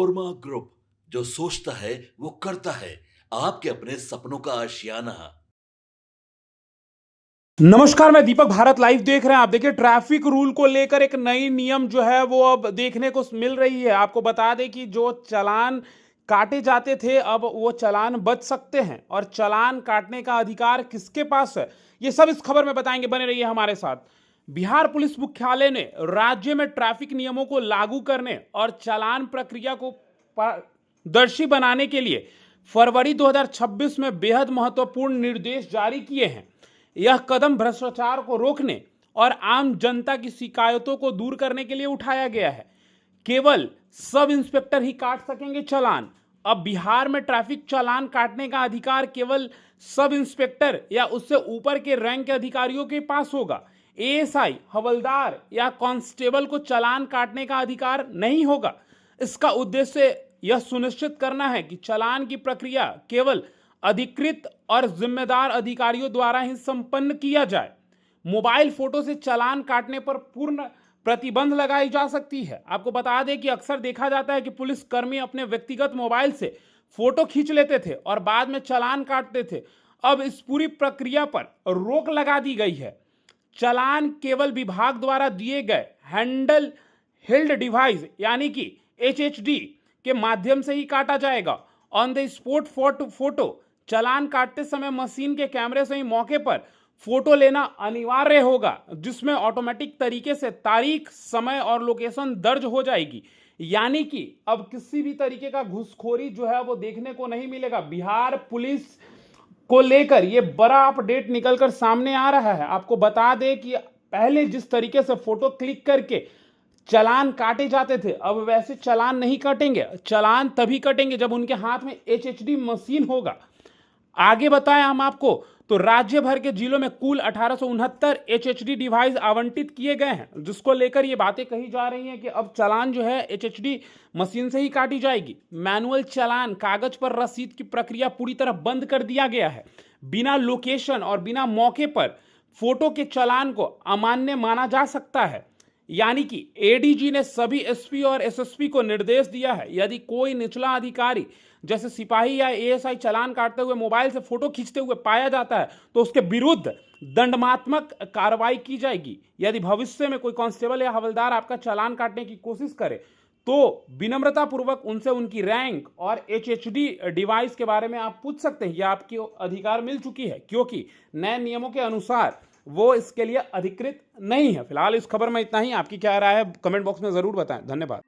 Panorama group, जो सोचता है वो करता है। आपके अपने सपनों का आशियाना। नमस्कार, मैं दीपक। भारत लाइव देख रहे हैं आप। देखिए, ट्रैफिक रूल को लेकर एक नई नियम जो है वो अब देखने को मिल रही है। आपको बता दें कि जो चालान काटे जाते थे, अब वो चालान बच सकते हैं। और चालान काटने का अधिकार किसके पास है, ये सब इस खबर में बताएंगे। बने रहिए हमारे साथ। बिहार पुलिस मुख्यालय ने राज्य में ट्रैफिक नियमों को लागू करने और चालान प्रक्रिया को पारदर्शी बनाने के लिए फरवरी 2026 में बेहद महत्वपूर्ण निर्देश जारी किए हैं। यह कदम भ्रष्टाचार को रोकने और आम जनता की शिकायतों को दूर करने के लिए उठाया गया है। केवल सब इंस्पेक्टर ही काट सकेंगे चालान। अब बिहार में ट्रैफिक चालान काटने का अधिकार केवल सब इंस्पेक्टर या उससे ऊपर के रैंक के अधिकारियों के पास होगा। एएसआई, हवलदार या कांस्टेबल को चालान काटने का अधिकार नहीं होगा। इसका उद्देश्य यह सुनिश्चित करना है कि चालान की प्रक्रिया केवल अधिकृत और जिम्मेदार अधिकारियों द्वारा ही संपन्न किया जाए। मोबाइल फोटो से चालान काटने पर पूर्ण प्रतिबंध लगाई जा सकती है। आपको बता दें कि अक्सर देखा जाता है कि पुलिसकर्मी अपने व्यक्तिगत मोबाइल से फोटो खींच लेते थे और बाद में चालान काटते थे। अब इस पूरी प्रक्रिया पर रोक लगा दी गई है। चालान केवल विभाग द्वारा दिए गए हैंडल हेल्ड डिवाइस यानी कि एचएचडी के माध्यम से ही काटा जाएगा। ऑन द स्पॉट फोटो चालान काटते समय मशीन के कैमरे से ही मौके पर फोटो लेना अनिवार्य होगा, जिसमें ऑटोमेटिक तरीके से तारीख, समय और लोकेशन दर्ज हो जाएगी। यानी कि अब किसी भी तरीके का घूसखोरी जो है वो देखने को नहीं मिलेगा। बिहार पुलिस को लेकर ये बड़ा अपडेट निकलकर सामने आ रहा है। आपको बता दें कि पहले जिस तरीके से फोटो क्लिक करके चालान काटे जाते थे, अब वैसे चालान नहीं कटेंगे। चालान तभी कटेंगे जब उनके हाथ में एचएचडी मशीन होगा। आगे बताएं हम आपको, तो राज्य भर के जिलों में कुल 1869 एचएचडी डिवाइस आवंटित किए गए हैं, जिसको लेकर ये बातें कही जा रही हैं कि अब चालान जो है एचएचडी मशीन से ही काटी जाएगी। मैनुअल चालान, कागज पर रसीद की प्रक्रिया पूरी तरह बंद कर दिया गया है। बिना लोकेशन और बिना मौके पर फोटो के चालान को अमान्य माना जा सकता है। यानी कि एडीजी ने सभी एसपी और एसएसपी को निर्देश दिया है, यदि कोई निचला अधिकारी जैसे सिपाही या एएसआई चालान काटते हुए मोबाइल से फोटो खींचते हुए पाया जाता है तो उसके विरुद्ध दंडात्मक कार्रवाई की जाएगी। यदि भविष्य में कोई कांस्टेबल या हवलदार आपका चालान काटने की कोशिश करे तो विनम्रता पूर्वक उनसे उनकी रैंक और एचएचडी डिवाइस के बारे में आप पूछ सकते हैं। यह आपकी अधिकार मिल चुकी है, क्योंकि नए नियमों के अनुसार वो इसके लिए अधिकृत नहीं है। फिलहाल इस खबर में इतना ही। आपकी क्या राय है, कमेंट बॉक्स में जरूर बताएं। धन्यवाद।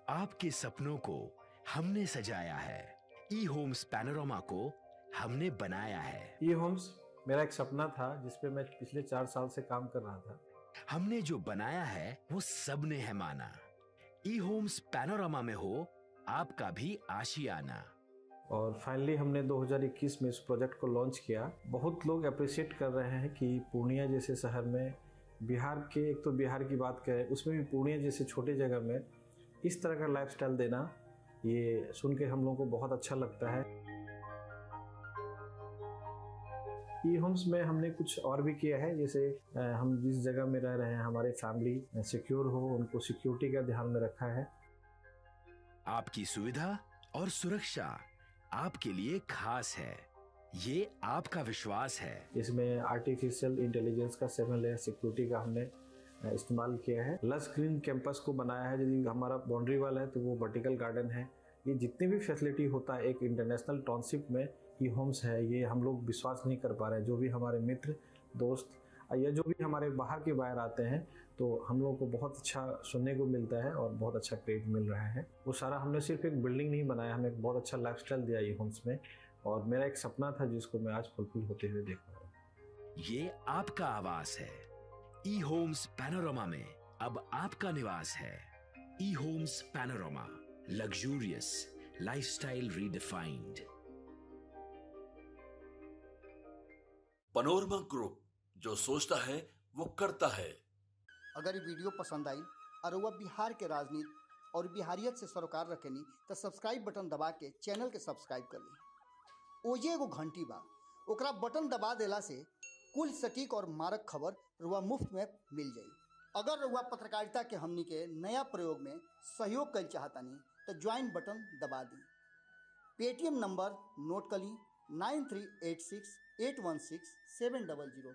आपके सपनों को हमने सजाया है, ई होम्स पैनोरमा को हमने बनाया है। ई होम्स मेरा एक सपना था जिसपे मैं पिछले 4 साल से काम कर रहा था। हमने जो बनाया है वो सबने है माना। ई होम्स पैनोरमा में हो आपका भी आशियाना। और फाइनली हमने 2021 में इस प्रोजेक्ट को लॉन्च किया। बहुत लोग अप्रिशिएट कर रहे हैं कि पूर्णिया जैसे शहर में, बिहार के, एक तो बिहार की बात करें उसमें भी पूर्णिया जैसे छोटे जगह में इस तरह का लाइफस्टाइल देना, ये सुन के हम लोगों को बहुत अच्छा लगता है। ई होम्स में हमने कुछ और भी किया है, जैसे हम जिस जगह में रह रहे हैं हमारे फैमिली सिक्योर हो, उनको सिक्योरिटी का ध्यान में रखा है। आपकी सुविधा और सुरक्षा आपके लिए खास है, ये आपका विश्वास है। इसमें आर्टिफिशियल इंटेलिजेंस का 7 लेयर सिक्योरिटी का हमने इस्तेमाल किया है। लस ग्रीन कैंपस को बनाया है। यदि हमारा बाउंड्री वाल है तो वो वर्टिकल गार्डन है। ये जितनी भी फैसिलिटी होता है एक इंटरनेशनल टाउनशिप में ई होम्स है, ये हम लोग विश्वास नहीं कर पा रहे हैं। जो भी हमारे मित्र, दोस्त या जो भी हमारे बाहर के बाहर आते हैं तो हम लोगों को बहुत अच्छा सुनने को मिलता है और बहुत अच्छा क्रेडिट मिल रहा है। वो सारा हमने सिर्फ एक बिल्डिंग नहीं बनाया, हमें एक बहुत अच्छा लाइफस्टाइल दिया ई होम्स में। और मेरा एक सपना था जिसको मैं आज फुलफिल होते हुए देख रहा हूँ। ये आपका आवास है। ई होम्स पैनोरमा में अब आपका निवास है। E homes panorama, luxurious lifestyle redefined. Panorama group, जो सोचता है वो करता है। अगर ये वीडियो पसंद आई और वह बिहार के राजनीति और बिहारियत से सरोकार रखेनी तो सब्सक्राइब बटन दबा के चैनल के सब्सक्राइब कर ली। ओजे एगो घंटी बा, ओकरा बटन दबा देला से कुल सटीक और मारक खबर रुआ मुफ्त में मिल जाई। अगर रउआ पत्रकारिता के हमनी के नया प्रयोग में सहयोग कर चाहतानी तो ज्वाइन बटन दबा दी। पेटीएम नंबर नोट कर ली 9386816700।